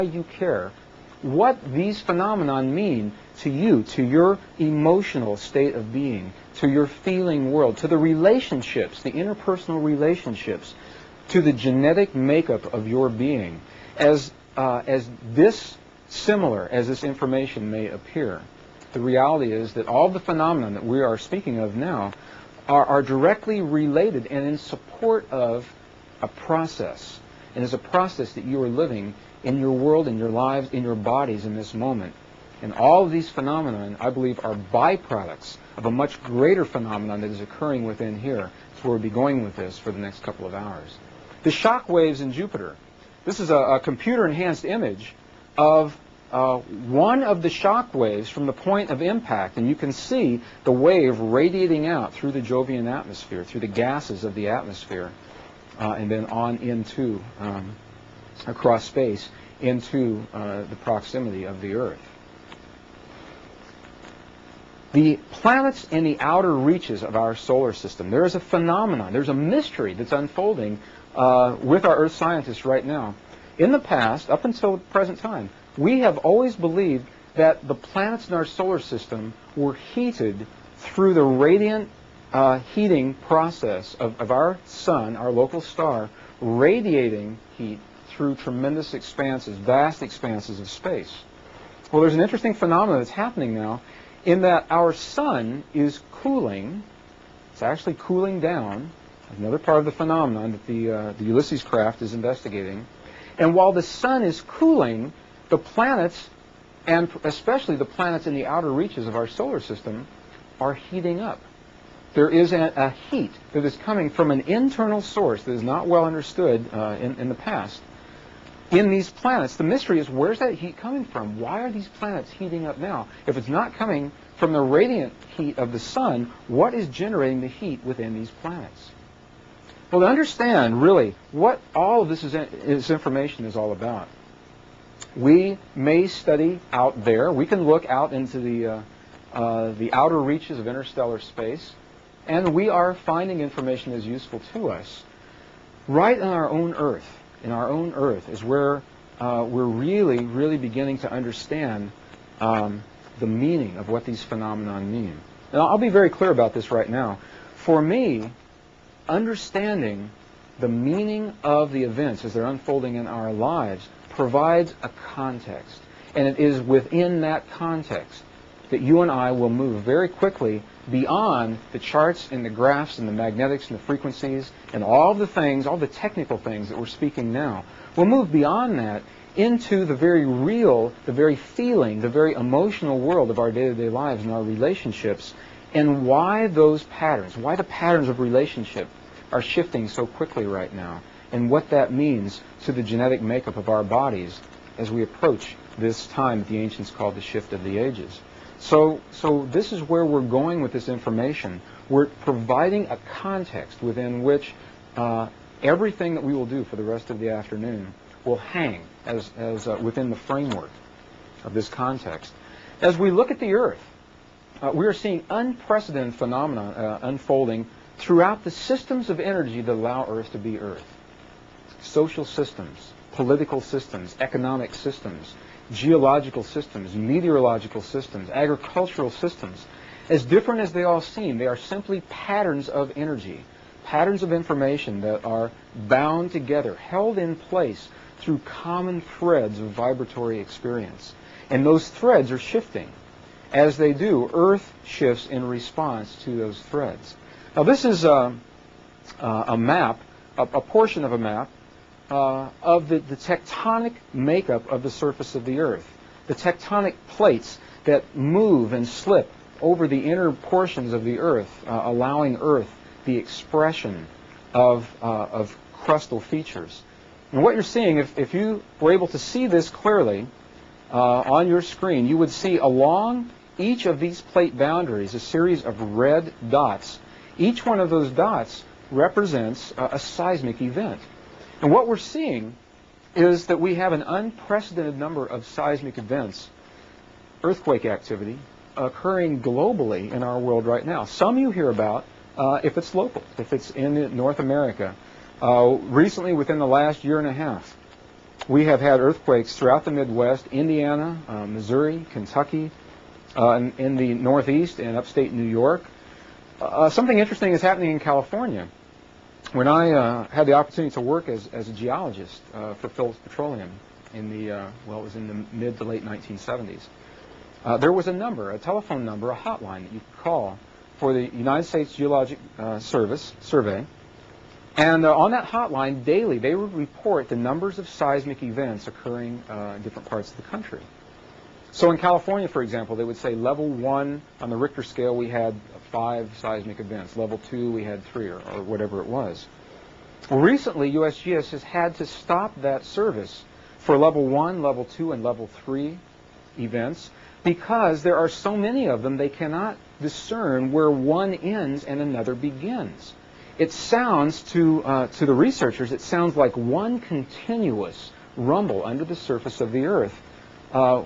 you care what these phenomena mean to you, to your emotional state of being, to your feeling world, to the relationships, the interpersonal relationships, to the genetic makeup of your being, as similar as this information may appear. The reality is that all the phenomena that we are speaking of now are directly related and in support of a process. And is a process that you are living in your world, in your lives, in your bodies in this moment. And all of these phenomena, I believe, are byproducts of a much greater phenomenon that is occurring within here. That's where we'll be going with this for the next couple of hours. The shock waves in Jupiter. This is a computer-enhanced image of one of the shock waves from the point of impact. And you can see the wave radiating out through the Jovian atmosphere, through the gases of the atmosphere, and then on into across space into the proximity of the Earth. The planets in the outer reaches of our solar system, there is a phenomenon, there's a mystery that's unfolding with our Earth scientists right now. In the past, up until the present time, we have always believed that the planets in our solar system were heated through the radiant heating process of our sun, our local star, radiating heat through tremendous expanses, vast expanses of space. Well, there's an interesting phenomenon that's happening now in that our sun is cooling. It's actually cooling down. Another part of the phenomenon that the Ulysses craft is investigating. And while the sun is cooling, the planets, and especially the planets in the outer reaches of our solar system, are heating up. There is a heat that is coming from an internal source that is not well understood in the past. In these planets, the mystery is, where's that heat coming from? Why are these planets heating up now? If it's not coming from the radiant heat of the sun, what is generating the heat within these planets? Well, to understand, really, what all of this information is all about, we may study out there. We can look out into the outer reaches of interstellar space, and we are finding information that is useful to us. Right on our own Earth, in our own Earth, is where we're really beginning to understand the meaning of what these phenomena mean. Now, I'll be very clear about this right now. For me, understanding the meaning of the events as they're unfolding in our lives provides a context. And it is within that context that you and I will move very quickly beyond the charts and the graphs and the magnetics and the frequencies and all the things, all the technical things that we're speaking now. We'll move beyond that into the very real, the very feeling, the very emotional world of our day-to-day lives and our relationships, and why those patterns, why the patterns of relationship are shifting so quickly right now, and what that means to the genetic makeup of our bodies as we approach this time that the ancients called the shift of the ages. So this is where we're going with this information. We're providing a context within which everything that we will do for the rest of the afternoon will hang as within the framework of this context. As we look at the Earth, we are seeing unprecedented phenomena unfolding throughout the systems of energy that allow Earth to be Earth. Social systems, political systems, economic systems, geological systems, meteorological systems, agricultural systems. As different as they all seem, they are simply patterns of energy, patterns of information that are bound together, held in place through common threads of vibratory experience. And those threads are shifting. As they do, Earth shifts in response to those threads. Now, this is a map, a portion of a map, of the tectonic makeup of the surface of the Earth, the tectonic plates that move and slip over the inner portions of the Earth, allowing Earth the expression of crustal features. And what you're seeing, if you were able to see this clearly on your screen, you would see along each of these plate boundaries a series of red dots. Each one of those dots represents a seismic event. And what we're seeing is that we have an unprecedented number of seismic events, earthquake activity, occurring globally in our world right now. Some you hear about if it's local, if it's in North America. Recently, within the last year and a half, We have had earthquakes throughout the Midwest, Indiana, Missouri, Kentucky, in the Northeast and upstate New York. Something interesting is happening in California. When I had the opportunity to work as a geologist for Phillips Petroleum in the, well, it was in the mid to late 1970s, there was a number, a telephone number, a hotline that you could call for the United States Geologic Survey. And on that hotline, daily, they would report the numbers of seismic events occurring in different parts of the country. So in California, for example, they would say level 1 on the Richter scale, we had 5 seismic events. Level 2, we had 3, or whatever it was. Well, recently, USGS has had to stop that service for level 1, level 2, and level 3 events because there are so many of them they cannot discern where one ends and another begins. It sounds to the researchers, it sounds like one continuous rumble under the surface of the Earth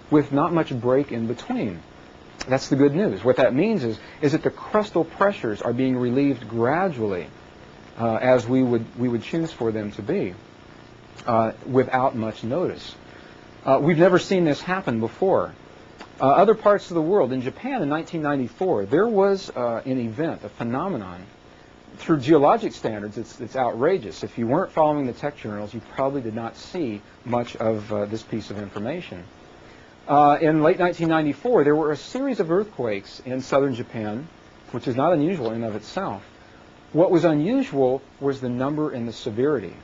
with not much break in between. That's the good news. What that means is that the crustal pressures are being relieved gradually as we would choose for them to be without much notice. We've never seen this happen before. Other parts of the world, in Japan in 1994, there was an event, a phenomenon. Through geologic standards, it's outrageous. If you weren't following the tech journals, you probably did not see much of this piece of information. In late 1994, there were a series of earthquakes in southern Japan, which is not unusual in and of itself. What was unusual was the number and the severity.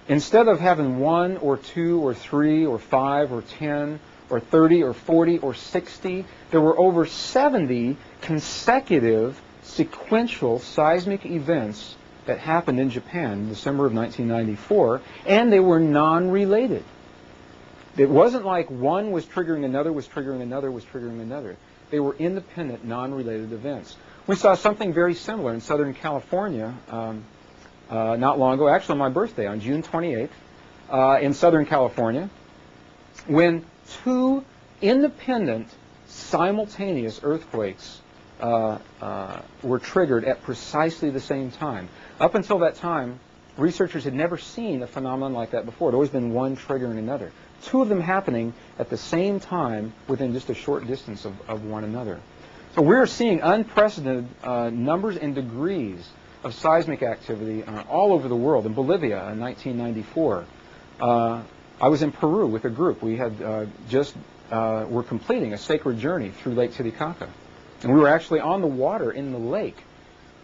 Instead of having 1 or 2 or 3 or 5 or 10 or 30 or 40 or 60, there were over 70 consecutive sequential seismic events that happened in Japan in December of 1994, and they were non-related. It wasn't like one was triggering another, was triggering another, was triggering another. They were independent, non-related events. We saw something very similar in Southern California not long ago, actually on my birthday, on June 28th, in Southern California, when 2 independent, simultaneous earthquakes were triggered at precisely the same time. Up until that time, researchers had never seen a phenomenon like that before. It had always been one triggering another. 2 of them happening at the same time within just a short distance of one another. So we're seeing unprecedented numbers and degrees of seismic activity all over the world. In Bolivia in 1994, I was in Peru with a group. We had were completing a sacred journey through Lake Titicaca. And we were actually on the water in the lake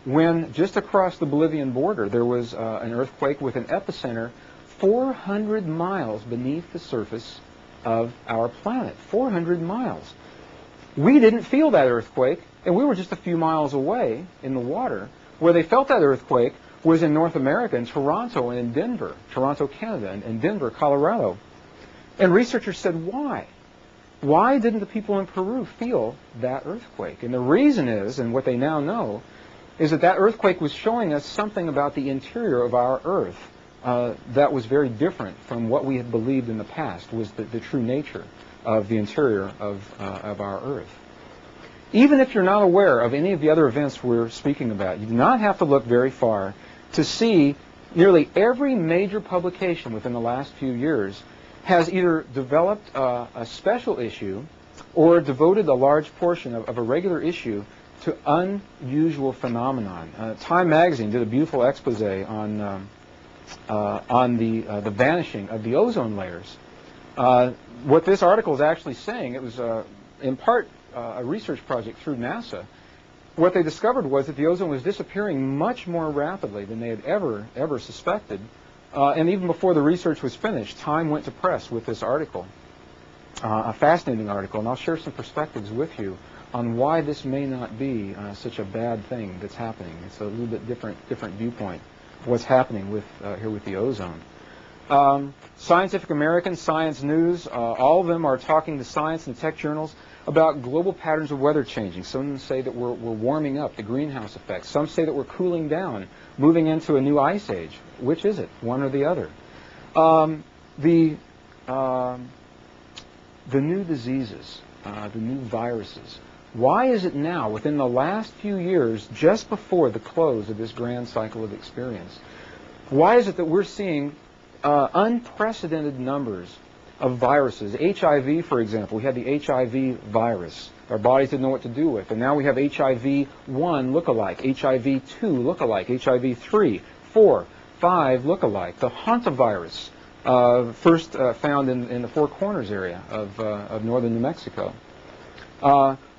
when just across the Bolivian border there was an earthquake with an epicenter 400 miles beneath the surface of our planet. 400 miles. We didn't feel that earthquake, and we were just a few miles away in the water. Where they felt that earthquake was in North America, in Toronto and in Denver, Toronto, Canada, and Denver, Colorado. And researchers said, why? Why didn't the people in Peru feel that earthquake? And the reason is, and what they now know, is that earthquake was showing us something about the interior of our Earth that was very different from what we had believed in the past was the true nature of the interior of our Earth. Even if you're not aware of any of the other events we're speaking about, you do not have to look very far to see nearly every major publication within the last few years has either developed a special issue or devoted a large portion of a regular issue to unusual phenomenon. Time magazine did a beautiful expose on the vanishing of the ozone layers. What this article is actually saying, it was in part a research project through NASA. What they discovered was that the ozone was disappearing much more rapidly than they had ever suspected. And even before the research was finished, Time went to press with this article, a fascinating article, and I'll share some perspectives with you on why this may not be such a bad thing that's happening. It's a little bit different viewpoint of what's happening with here with the ozone. Scientific American, Science News, all of them are talking to science and tech journals about global patterns of weather changing. Some say that we're warming up, the greenhouse effect. Some say that we're cooling down, moving into a new ice age. Which is it, one or the other? The new diseases, the new viruses. Why is it now, within the last few years, just before the close of this grand cycle of experience, why is it that we're seeing unprecedented numbers of viruses. HIV, for example, we had the HIV virus. Our bodies didn't know what to do with. And now we have HIV-1 look-alike, HIV-2 look-alike, HIV-3, 4, 5 look-alike. The hantavirus, first found in the Four Corners area of northern New Mexico.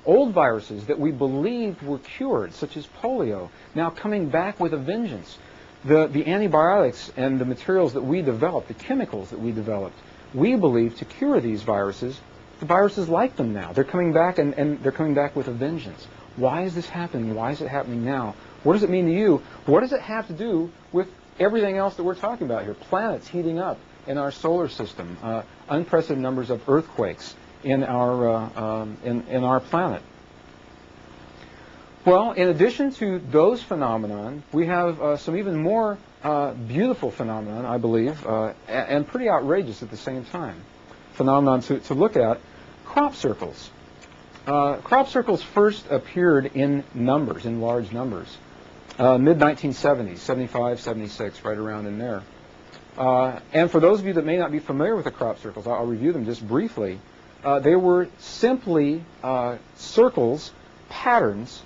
Old viruses that we believed were cured, such as polio, now coming back with a vengeance. The antibiotics and the materials that we developed, the chemicals that we developed, we believe to cure these viruses. The viruses like them now. They're coming back, and they're coming back with a vengeance. Why is this happening? Why is it happening now? What does it mean to you? What does it have to do with everything else that we're talking about here? Planets heating up in our solar system, unprecedented numbers of earthquakes in our planet. Well, in addition to those phenomenon, we have some even more beautiful phenomenon, I believe, and pretty outrageous at the same time. Phenomenon to look at: crop circles. Crop circles first appeared in numbers, in large numbers, mid-1970s, 75, 76, right around in there. And for those of you that may not be familiar with the crop circles, I'll review them just briefly. They were simply circles, patterns,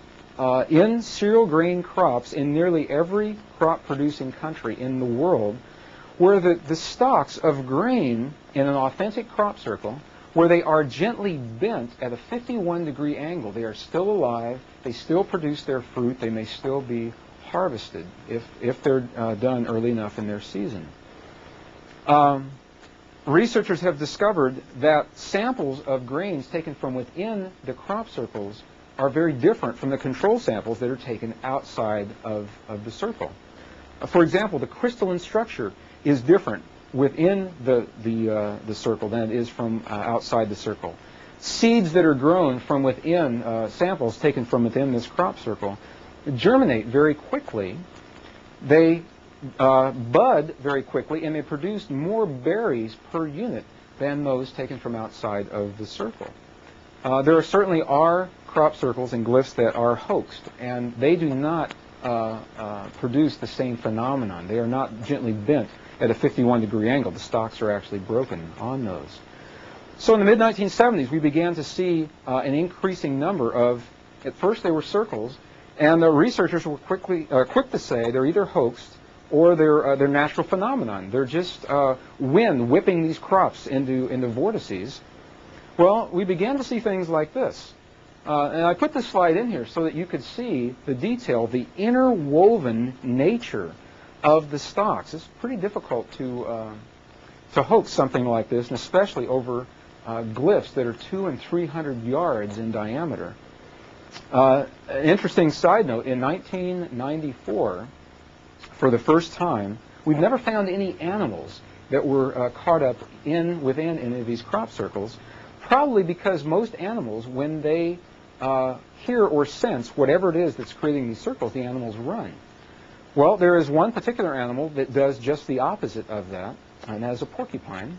in cereal grain crops in nearly every crop-producing country in the world, where the stalks of grain in an authentic crop circle, where they are gently bent at a 51-degree angle. They are still alive. They still produce their fruit. They may still be harvested if they're done early enough in their season. Researchers have discovered that samples of grains taken from within the crop circles are very different from the control samples that are taken outside of the circle. For example, the crystalline structure is different within the circle than it is from outside the circle. Seeds that are grown from within, samples taken from within this crop circle, germinate very quickly. They bud very quickly, and they produce more berries per unit than those taken from outside of the circle. There certainly are crop circles and glyphs that are hoaxed, and they do not produce the same phenomenon. They are not gently bent at a 51-degree angle. The stalks are actually broken on those. So in the mid-1970s, we began to see an increasing number of, at first they were circles, and the researchers were quick to say they're either hoaxed or they're natural phenomenon. They're just wind whipping these crops into vortices. Well, we began to see things like this. And I put this slide in here so that you could see the detail, the interwoven nature of the stalks. It's pretty difficult to hoax something like this, and especially over glyphs that are 200 and 300 yards in diameter. An interesting side note, in 1994, for the first time, we've never found any animals that were caught up within any of these crop circles, probably because most animals, when they hear or sense whatever it is that's creating these circles, the animals run. Well, there is one particular animal that does just the opposite of that, and that is a porcupine.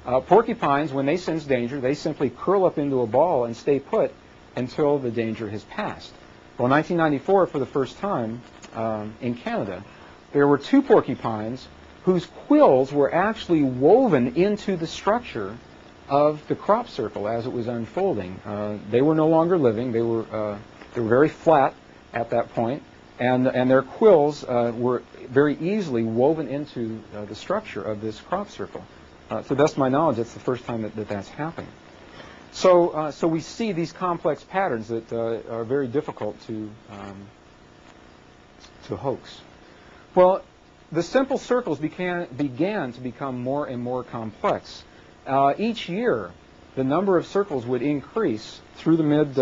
Porcupines, when they sense danger, they simply curl up into a ball and stay put until the danger has passed. Well, in 1994, for the first time in Canada, there were 2 porcupines whose quills were actually woven into the structure of the crop circle as it was unfolding. They were no longer living. They were very flat at that point, and their quills were very easily woven into the structure of this crop circle. To the best of my knowledge, that's the first time that's happened. So we see these complex patterns that are very difficult to hoax. Well, the simple circles began to become more and more complex. Each year, the number of circles would increase through the early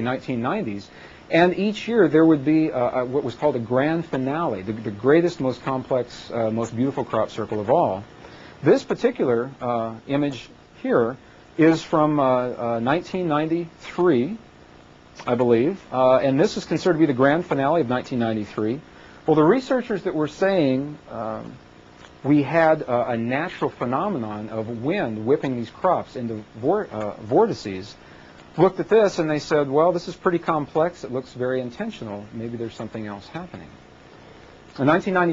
1990s, and each year there would be what was called a grand finale, the greatest, most complex, most beautiful crop circle of all. This particular image here is from 1993, I believe, and this is considered to be the grand finale of 1993. Well, the researchers that were saying we had a natural phenomenon of wind whipping these crops into vortices looked at this and they said, well, this is pretty complex. It looks very intentional. Maybe there's something else happening. In 1994,